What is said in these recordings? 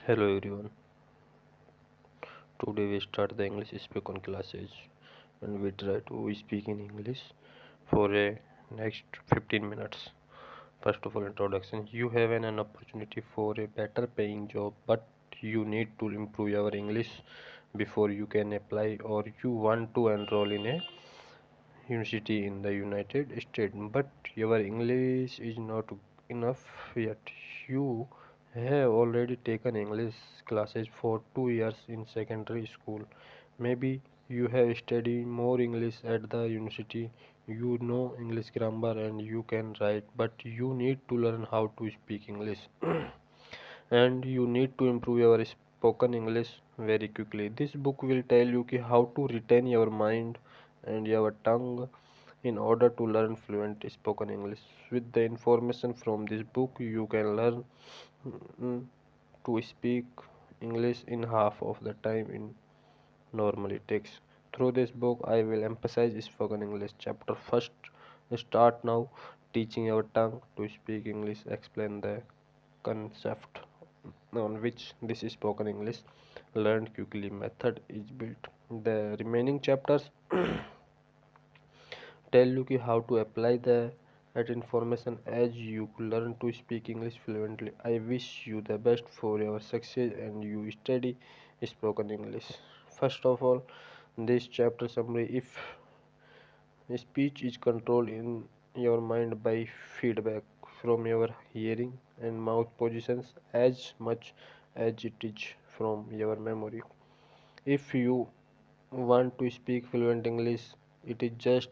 Hello everyone. Today we start the English spoken classes and we try to speak in English for a next 15 minutes. First of all, introduction. You have an opportunity for a better paying job, but you need to improve your English before you can apply, or you want to enroll in a university in the United States, but your English is not enough yet. You have already taken English classes for 2 years in secondary school. Maybe you have studied more English at the university. You know English grammar and you can write, but you need to learn how to speak English. And you need to improve your spoken English very quickly. This book will tell you how to retain your mind and your tongue in order to learn fluent spoken English. With the information from this book, you can learn mm, to speak English in half of the time it normally takes. Through this book, I will emphasize spoken English. Chapter first, start now. Teaching your tongue to speak English. Explain the concept on which this is spoken English learned quickly method is built. The remaining chapters tell you how to apply that information as you learn to speak English fluently. I wish you the best for your success and you study spoken English. First of all, this chapter summary. If speech is controlled in your mind by feedback from your hearing and mouth positions as much as it is from your memory. If you want to speak fluent English, it is just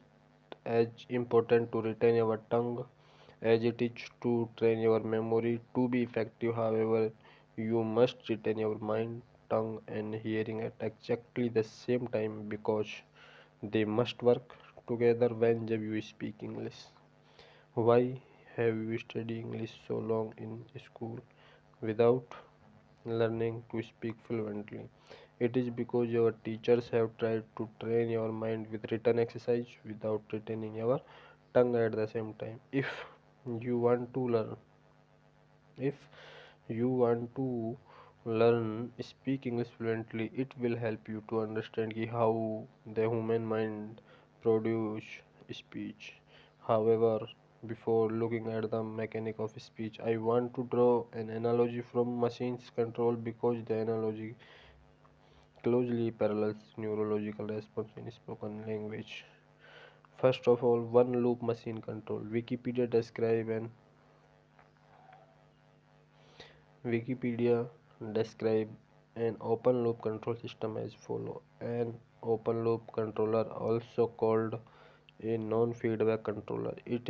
as important to retain your tongue as it is to train your memory to be effective. However, you must retain your mind, tongue, and hearing at exactly the same time because they must work together when you speak English. Why have you studied English so long in school without learning to speak fluently? It is because your teachers have tried to train your mind with written exercise without retaining your tongue at the same time. You want to learn, if you want to learn speak English fluently, it will help you to understand how the human mind produce speech. However, before looking at the mechanic of speech, I want to draw an analogy from machines control because the analogy closely parallels neurological response in spoken language. First of all, one loop machine control. Wikipedia describe an open loop control system as follow. An open loop controller, also called a non-feedback controller, is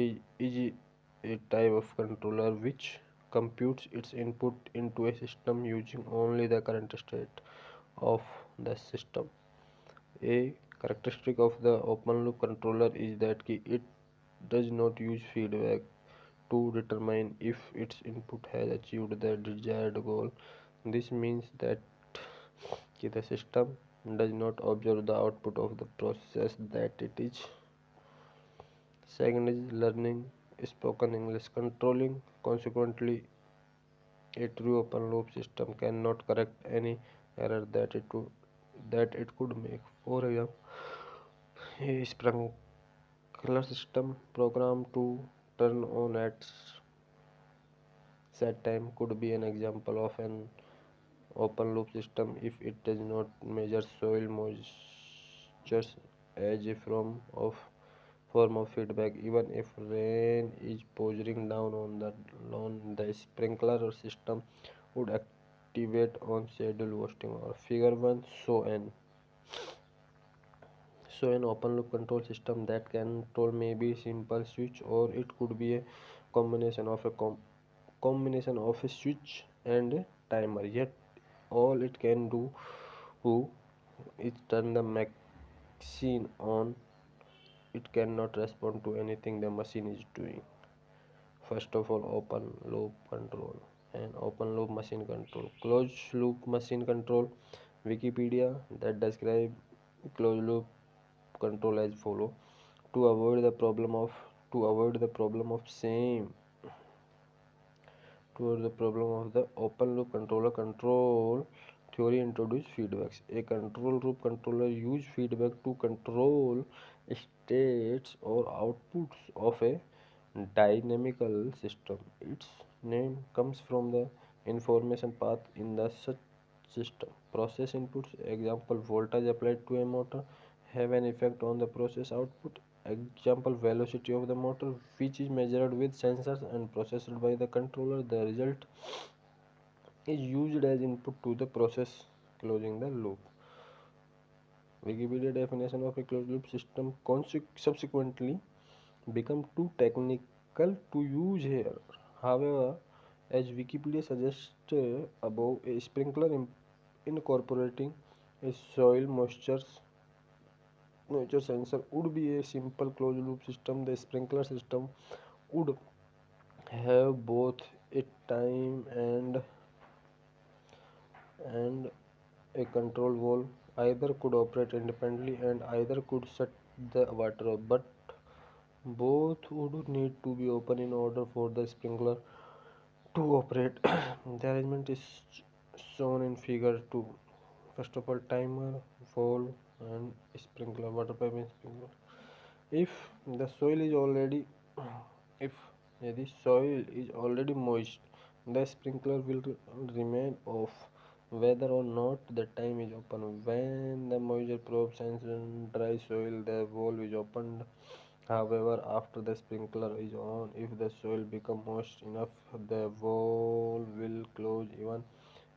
a type of controller which computes its input into a system using only the current state of the system. A characteristic of the open loop controller is that it does not use feedback to determine if its input has achieved the desired goal. This means that the system does not observe the output of the process that it is. Second is learning spoken English controlling. Consequently, a true open loop system cannot correct any error that it could make. For example, a sprinkler system programmed to turn on at set time could be an example of an open loop system if it does not measure soil moisture as a form of feedback. Even if rain is pouring down on the lawn, the sprinkler system would activate on schedule hosting or figure 1. So an open loop control system that can control may be simple switch, or it could be a combination of a switch and a timer. Yet all it can do is turn the machine on. It cannot respond to anything the machine is doing. First of all, open loop control and open loop machine control. Closed loop machine control. Wikipedia that describe closed loop control as follow. To avoid the problem of to avoid the problem of same towards the problem of the open loop controller. Control theory introduced feedbacks. A control loop controller use feedback to control states or outputs of a dynamical system. Its name comes from the information path in the such system. Process inputs, example voltage applied to a motor, have an effect on the process output. Example velocity of the motor, which is measured with sensors and processed by the controller. The result is used as input to the process, closing the loop. Wikipedia definition of a closed loop system subsequently become too technical to use here. However, as Wikipedia suggests above, a sprinkler incorporating a soil moisture sensor would be a simple closed loop system. The sprinkler system would have both a time and a control valve. Either could operate independently and either could shut the water off, but both would need to be open in order for the sprinkler to operate. The arrangement is shown in figure 2. First of all, timer, valve and sprinkler, water pipe and sprinkler. If the soil is already if the soil is already moist, the sprinkler will remain off whether or not the time is open. When the moisture probe senses dry soil, the valve is opened. However, after the sprinkler is on, if the soil becomes moist enough, the valve will close even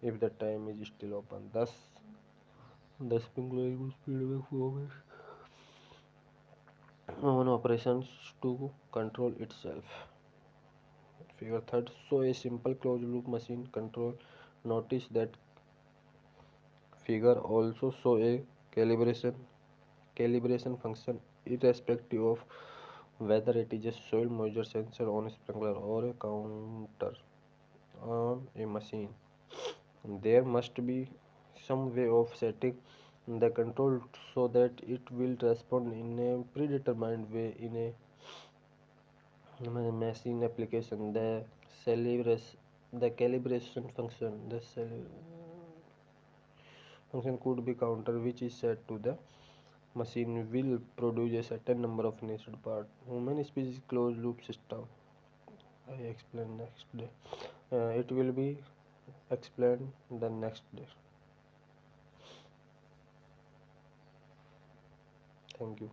if the time is still open. Thus, the sprinkler uses feedback from on operations to control itself. Figure third, so a simple closed loop machine control. Notice that figure also show a calibration function irrespective of whether it is a soil moisture sensor on a sprinkler or a counter on a machine. There must be some way of setting the control so that it will respond in a predetermined way in a machine application. The calibration function could be counter, which is set to the machine will produce a certain number of nested parts. Human species closed loop system. I explain next day. It will be explained the next day. Thank you.